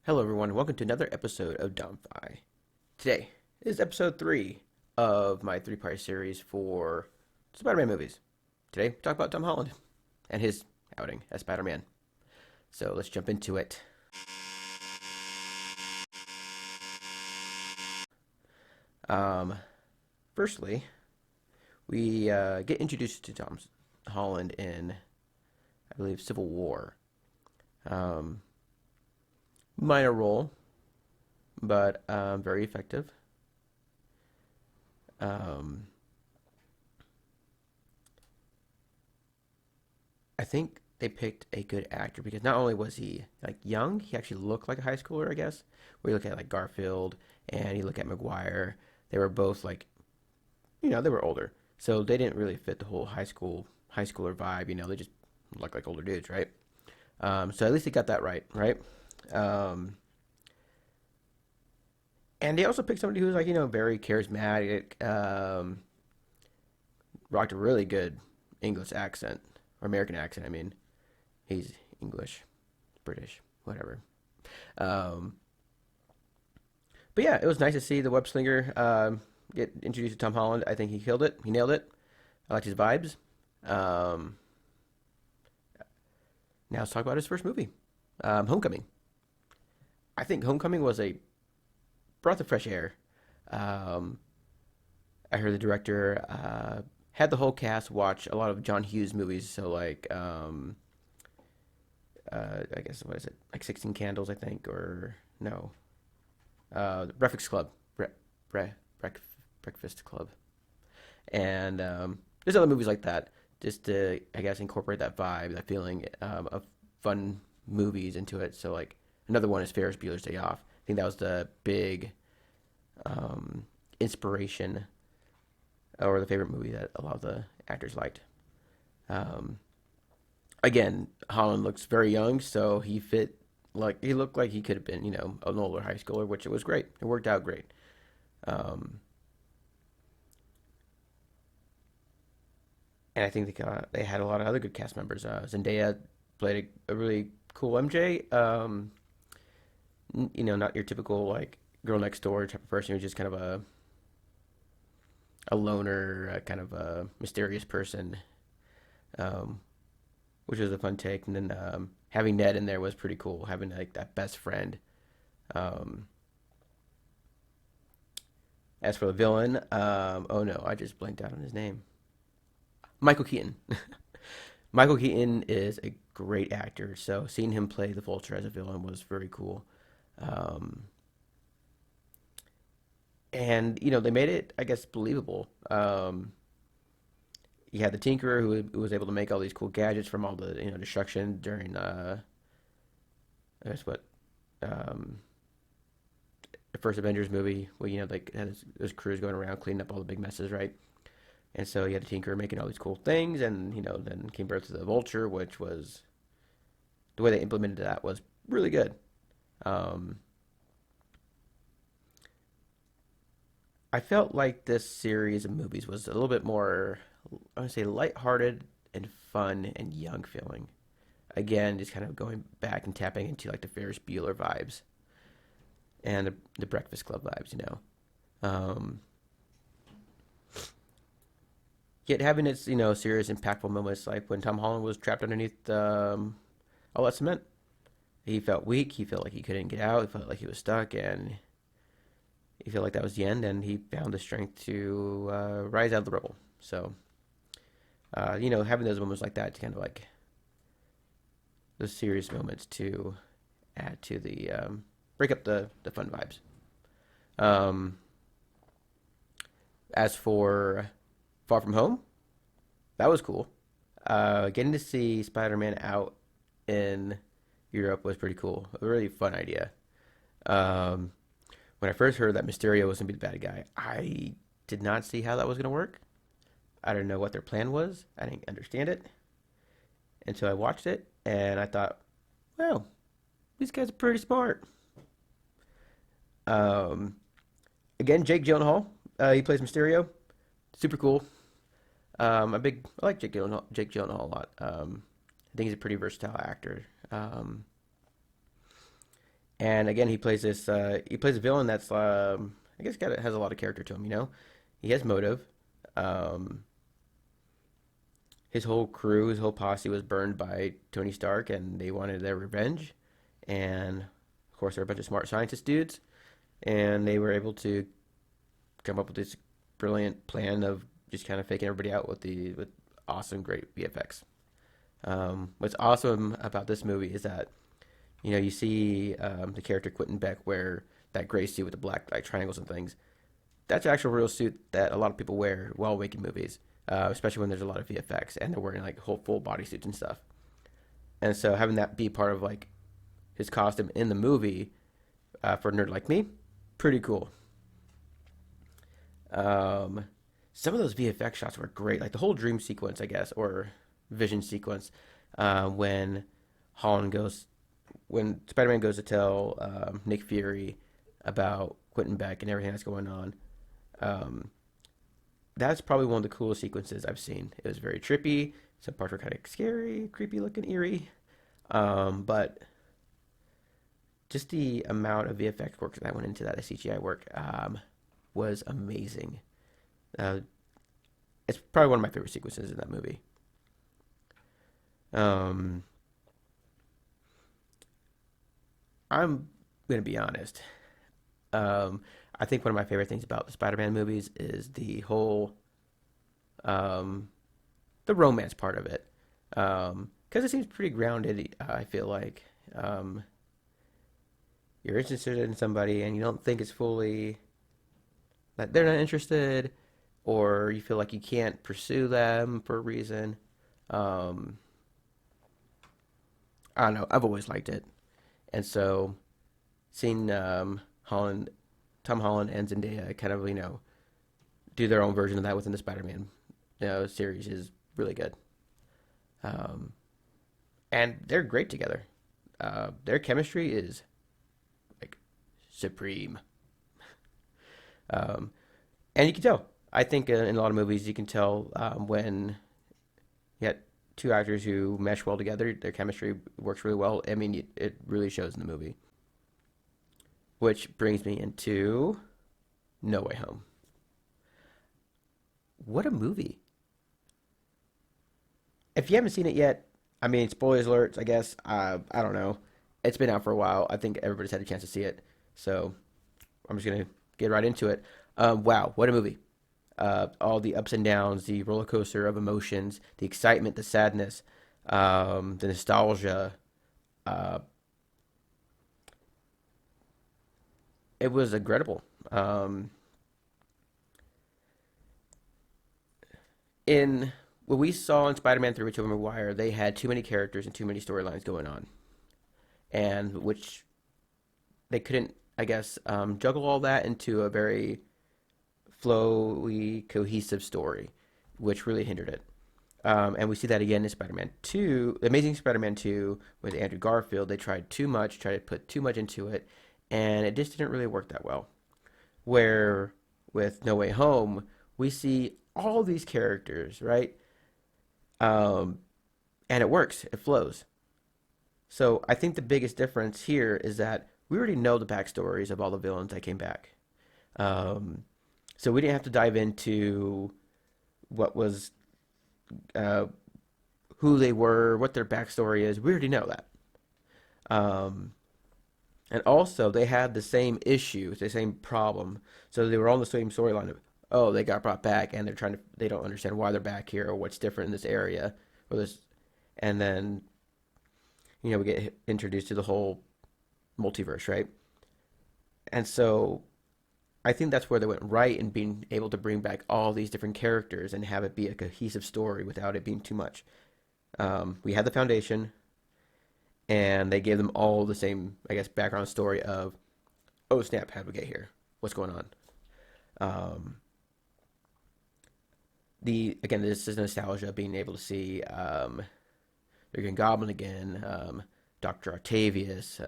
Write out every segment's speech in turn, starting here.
Hello, everyone. Welcome to another episode of Dumbfi. Today is episode 3 of my three-part series for Spider-Man movies. Today, we talk about Tom Holland and his outing as Spider-Man. So let's jump into it. Um, Firstly, we get introduced to Tom Holland in, I believe, Civil War. Um, Minor role, but very effective. Um, I think they picked a good actor because not only was he like young, he actually looked like a high schooler, I guess. Where you look at like Garfield and you look at McGuire, they were both like, they were older. So they didn't really fit the whole high schooler vibe, they just look like older dudes, right? So at least he got that right? Um, and they also picked somebody who's like, very charismatic, rocked a really good English accent, or American accent, I mean. He's English, British, whatever. Um, but yeah, it was nice to see the web slinger get introduced to Tom Holland. I think he killed it. He nailed it. I liked his vibes. Um, Now let's talk about his first movie, Homecoming. I think Homecoming was a breath of fresh air. Um, I heard the director had the whole cast watch a lot of John Hughes movies. So like, I guess what is it? Like 16 Candles, I think, or no, Breakfast Club, Bre- Break- Breakfast Club, and there's other movies like that. Just to, I guess, incorporate that vibe, that feeling of fun movies into it. So like another one is Ferris Bueller's Day Off. I think that was the big inspiration or the favorite movie that a lot of the actors liked. Um, Again, Holland looks very young, so he looked like he could have been, an older high schooler, which it was great. It worked out great. Um, and I think they had a lot of other good cast members. Zendaya played a really cool MJ. Not your typical like girl next door type of person who's just kind of a loner, kind of a mysterious person, um, which was a fun take. And then having Ned in there was pretty cool. Having like that best friend. Um, as for the villain, oh no, I just blanked out on his name. Michael Keaton. Michael Keaton is a great actor, so seeing him play the Vulture as a villain was very cool. Um, and they made it, I guess, believable. You had the Tinkerer who was able to make all these cool gadgets from all the destruction during I guess what um, the first Avengers movie, where like had his crews going around cleaning up all the big messes, right? And so you had the Tinkerer making all these cool things, and then came birth to the Vulture, which was the way they implemented that was really good. Um, I felt like this series of movies was a little bit more, I would say, lighthearted and fun and young feeling. Again, just kind of going back and tapping into like the Ferris Bueller vibes and the Breakfast Club vibes. Um, Yet having its serious, impactful moments, like when Tom Holland was trapped underneath all that cement. He felt weak. He felt like he couldn't get out. He felt like he was stuck, and he felt like that was the end. And he found the strength to rise out of the rubble. So, having those moments like that to kind of like those serious moments to add to the break up the fun vibes. Um, as for Far From Home, that was cool. Getting to see Spider-Man out in Europe was pretty cool. A really fun idea. Um, when I first heard that Mysterio was gonna be the bad guy, I did not see how that was gonna work. I didn't know what their plan was. I didn't understand it until I watched it, and I thought, well, these guys are pretty smart. Um, Again, Jake Gyllenhaal, he plays Mysterio. Super cool. I like Jake Gyllenhaal a lot. I think he's a pretty versatile actor. And again, he plays a villain that's I guess has a lot of character to him. He has motive. Um, his whole crew, his whole posse was burned by Tony Stark, and they wanted their revenge. And of course, they're a bunch of smart scientist dudes, and they were able to come up with this brilliant plan of just kind of faking everybody out with awesome, great VFX. What's awesome about this movie is that you see the character Quentin Beck wear that gray suit with the black like triangles and things. That's an actual real suit that a lot of people wear while making movies, especially when there's a lot of VFX and they're wearing like whole full body suits and stuff. And so having that be part of like his costume in the movie for a nerd like me, pretty cool. Um, some of those VFX shots were great, like the whole dream sequence, I guess, or vision sequence when Holland goes, when Spider-Man goes to tell Nick Fury about Quentin Beck and everything that's going on. Um, that's probably one of the coolest sequences I've seen. It was very trippy. Some parts were kind of scary, creepy looking, eerie. But just the amount of VFX work that went into that CGI work was amazing. Uh, it's probably one of my favorite sequences in that movie. Um, I'm gonna be honest. Um, I think one of my favorite things about the Spider-Man movies is um, the romance part of it, because it seems pretty grounded. I feel like um, you're interested in somebody and you don't think it's fully that they're not interested, or you feel like you can't pursue them for a reason. Um, I don't know. I've always liked it, and so seeing Holland, Tom Holland and Zendaya kind of do their own version of that within the Spider-Man series is really good. Um, and they're great together. Their chemistry is like supreme. Um, and you can tell. I think in a lot of movies you can tell when you got two actors who mesh well together, their chemistry works really well. I mean, it really shows in the movie. Which brings me into No Way Home. What a movie! If you haven't seen it yet, I mean, spoilers alerts, I guess. I don't know. It's been out for a while. I think everybody's had a chance to see it. So I'm just going to get right into it. Wow, what a movie. All the ups and downs, the roller coaster of emotions, the excitement, the sadness, the nostalgia. Uh, it was incredible. In what we saw in Spider-Man 3 with Tobey Maguire, they had too many characters and too many storylines going on, and which they couldn't, I guess, juggle all that into a very flowy, cohesive story, which really hindered it. And we see that again in Spider-Man 2, Amazing Spider-Man 2 with Andrew Garfield. They tried too much, tried to put too much into it, and it just didn't really work that well. Where with No Way Home, we see all these characters, right? Um, and it works, it flows. So I think the biggest difference here is that we already know the backstories of all the villains that came back. Um, so we didn't have to dive into what was uh, who they were, what their backstory is. We already know that. Um, and also, they had the same issues, the same problem. So they were on the same storyline of, oh, they got brought back, and they don't understand why they're back here or what's different in this area or this. And then we get introduced to the whole multiverse, right? And so I think that's where they went right in being able to bring back all these different characters and have it be a cohesive story without it being too much. We had the foundation, and they gave them all the same, I guess, background story of, oh snap, how did we get here? What's going on? Um, the again, this is nostalgia, being able to see the Green Goblin again, Doctor Octavius,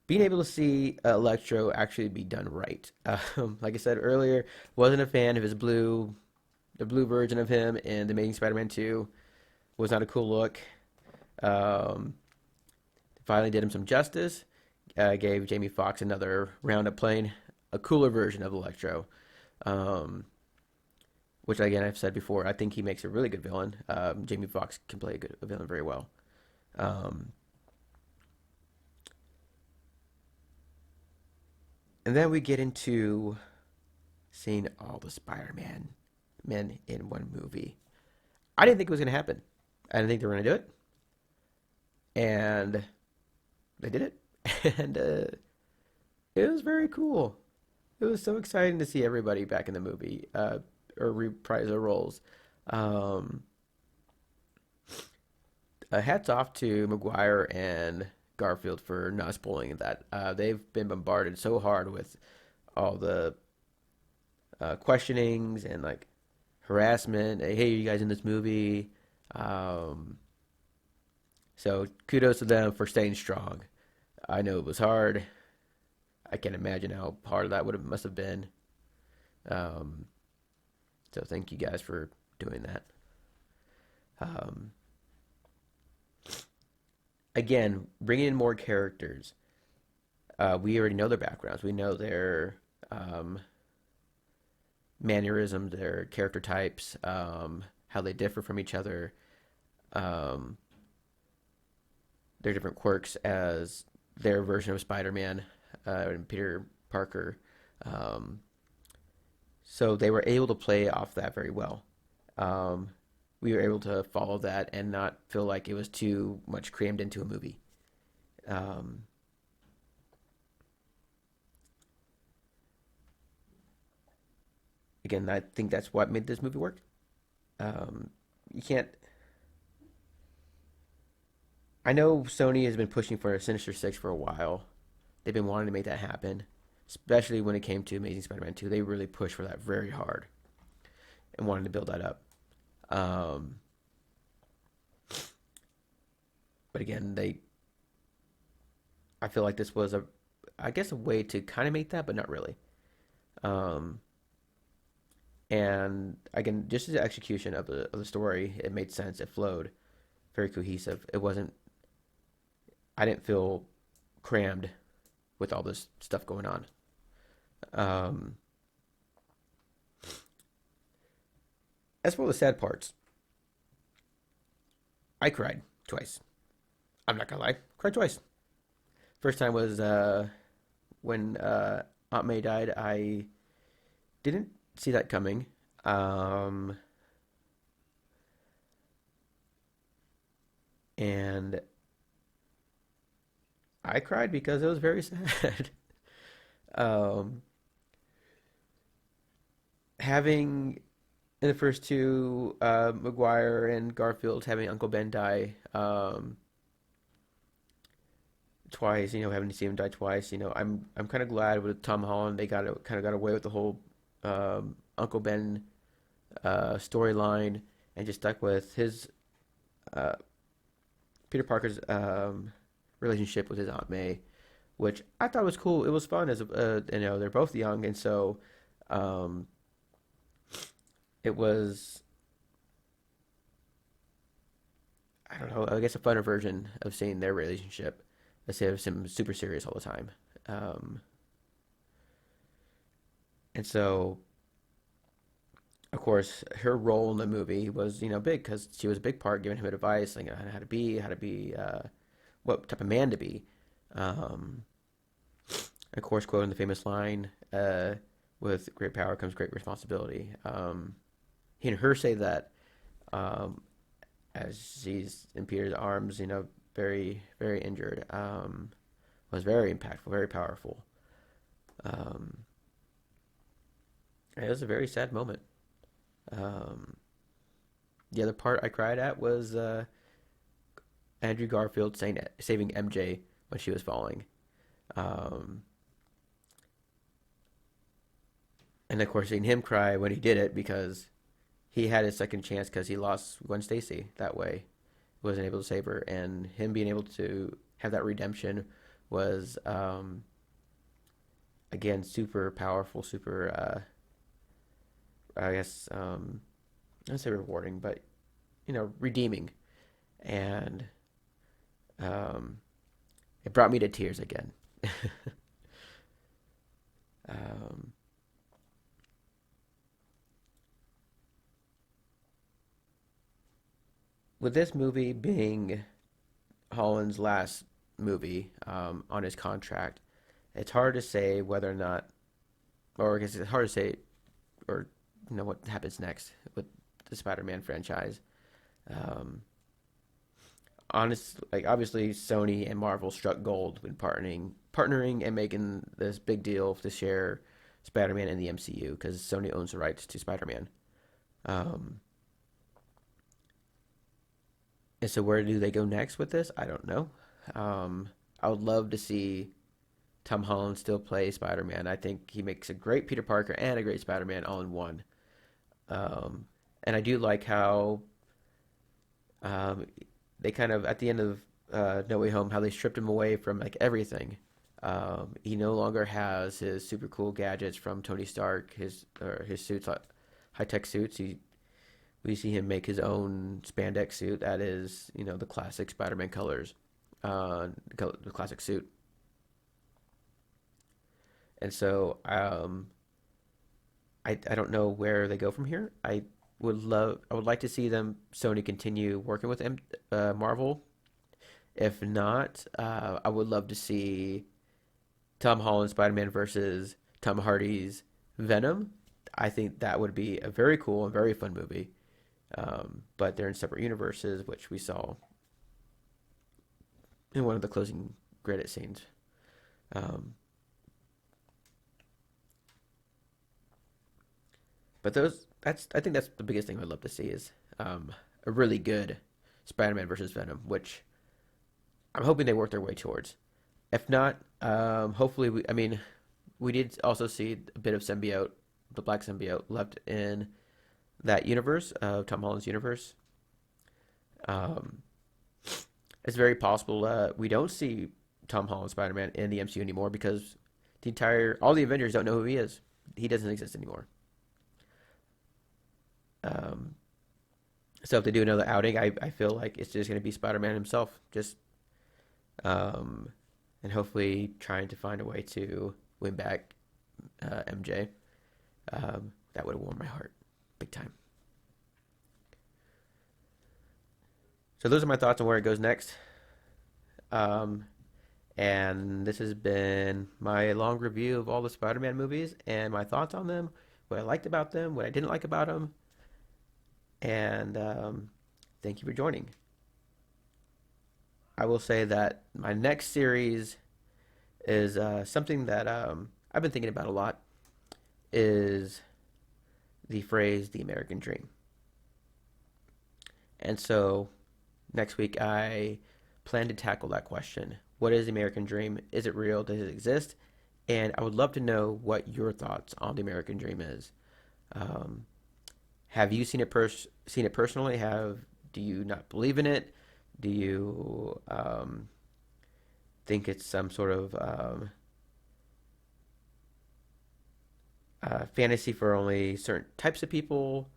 being able to see Electro actually be done right. Like I said earlier, wasn't a fan of the blue version of him in the Amazing Spider-Man 2. Was not a cool look. Um, finally did him some justice. Gave Jamie Foxx another round of playing a cooler version of Electro, um, which again I've said before. I think he makes a really good villain. Jamie Foxx can play a villain very well. Um, and then we get into seeing all the Spider-Man men in one movie. I didn't think it was going to happen. I didn't think they were going to do it, and they did it, and it was very cool. It was so exciting to see everybody back in the movie, or reprise their roles. Um, Hats off to McGuire and Garfield for not spoiling that. They've been bombarded so hard with all the questionings and like harassment. Hey, are you guys in this movie? Um, so kudos to them for staying strong. I know it was hard. I can't imagine how hard that would have must have been. Um, so thank you guys for doing that. Um, Again, bringing in more characters. We already know their backgrounds. We know their um, mannerisms, their character types, how they differ from each other, um, their different quirks as their version of Spider-Man and Peter Parker. Um, so they were able to play off that very well. Um, we were able to follow that and not feel like it was too much crammed into a movie. Um, Again, I think that's what made this movie work. You can't. I know Sony has been pushing for a Sinister Six for a while. They've been wanting to make that happen, especially when it came to Amazing Spider-Man 2. They really pushed for that very hard and wanted to build that up. Um, but again, I feel like this was I guess, a way to kind of make that, but not really. Um, and again, just the execution of the story, it made sense. It flowed, very cohesive. It wasn't. I didn't feel crammed with all this stuff going on. Um, as for the sad parts, I cried twice. I'm not gonna lie, cried twice. First time was when Aunt May died. I didn't see that coming. Um, and I cried because it was very sad. um, Having in the first two, McGuire and Garfield having Uncle Ben die twice, having to see him die twice, I'm kind of glad with Tom Holland they kind of got away with the whole Uncle Ben storyline and just stuck with his uh, Peter Parker's relationship with his Aunt May, which I thought was cool. It was fun as they're both young, and so um, it was, I don't know, I guess a funner version of seeing their relationship instead of some super serious all the time. Um, and so, of course, her role in the movie was big because she was a big part, giving him advice like on how to be, what type of man to be. Um, of course, quoting the famous line, "With great power comes great responsibility." He and her say that um, as she's in Peter's arms, very, very injured. Was very impactful, very powerful. Um, it was a very sad moment. Um, the other part I cried at was Andrew Garfield saving MJ when she was falling. Um, and of course, seeing him cry when he did it because he had his second chance because he lost Gwen Stacy that way. He wasn't able to save her, and him being able to have that redemption was again super powerful, super I guess I don't say rewarding, but redeeming, and um, It brought me to tears again. um, with this movie being Holland's last movie on his contract, it's hard to say whether or not, or I guess it's hard to say, or what happens next with the Spider-Man franchise. Um, like obviously Sony and Marvel struck gold when partnering and making this big deal to share Spider-Man in the MCU because Sony owns the rights to Spider-Man. Um, and so where do they go next with this? I don't know. I would love to see Tom Holland still play Spider-Man. I think he makes a great Peter Parker and a great Spider-Man all in one. Um, and I do like how um, they kind of at the end of No Way Home how they stripped him away from like everything. He no longer has his super cool gadgets from Tony Stark, his suits, high tech suits. We see him make his own spandex suit that is the classic Spider-Man colors, the classic suit. And so I don't know where they go from here. I would like to see them Sony continue working with Marvel. If not, I would love to see Tom Holland Spider-Man versus Tom Hardy's Venom. I think that would be a very cool and very fun movie. But they're in separate universes, which we saw in one of the closing credit scenes. Um, but I think that's the biggest thing I'd love to see is a really good Spider-Man versus Venom, which I'm hoping they work their way towards. If not, hopefully I mean, we did also see a bit of symbiote, the black symbiote, left in that universe, Tom Holland's universe. Um, it's very possible we don't see Tom Holland Spider-Man in the MCU anymore because all the Avengers don't know who he is. He doesn't exist anymore. Um, so if they do another outing, I feel like it's just going to be Spider-Man himself, just um, and hopefully trying to find a way to win back MJ. That would have warmed my heart big time. So those are my thoughts on where it goes next. Um, and this has been my long review of all the Spider-Man movies and my thoughts on them, what I liked about them, what I didn't like about them, and thank you for joining. I will say that my next series is something that I've been thinking about a lot. Is the phrase "the American Dream," and so next week I plan to tackle that question. What is the American Dream? Is it real? Does it exist? And I would love to know what your thoughts on the American Dream is. Um, have you seen it personally? Do you not believe in it? Do you think it's some sort of fantasy for only certain types of people?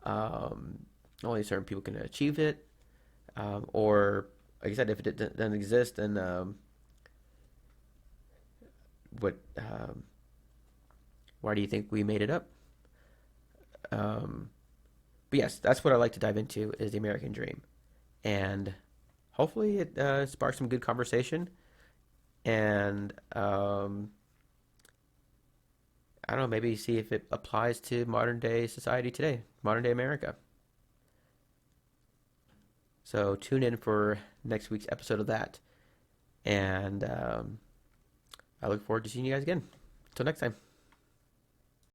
Um, Only certain people can achieve it, or like I said, if it doesn't exist, then what? Why do you think we made it up? Um, but yes, that's what I like to dive into is the American Dream, and hopefully it sparks some good conversation. And I don't know, maybe see if it applies to modern day society today, modern day America. So tune in for next week's episode of that, and I look forward to seeing you guys again. Until next time.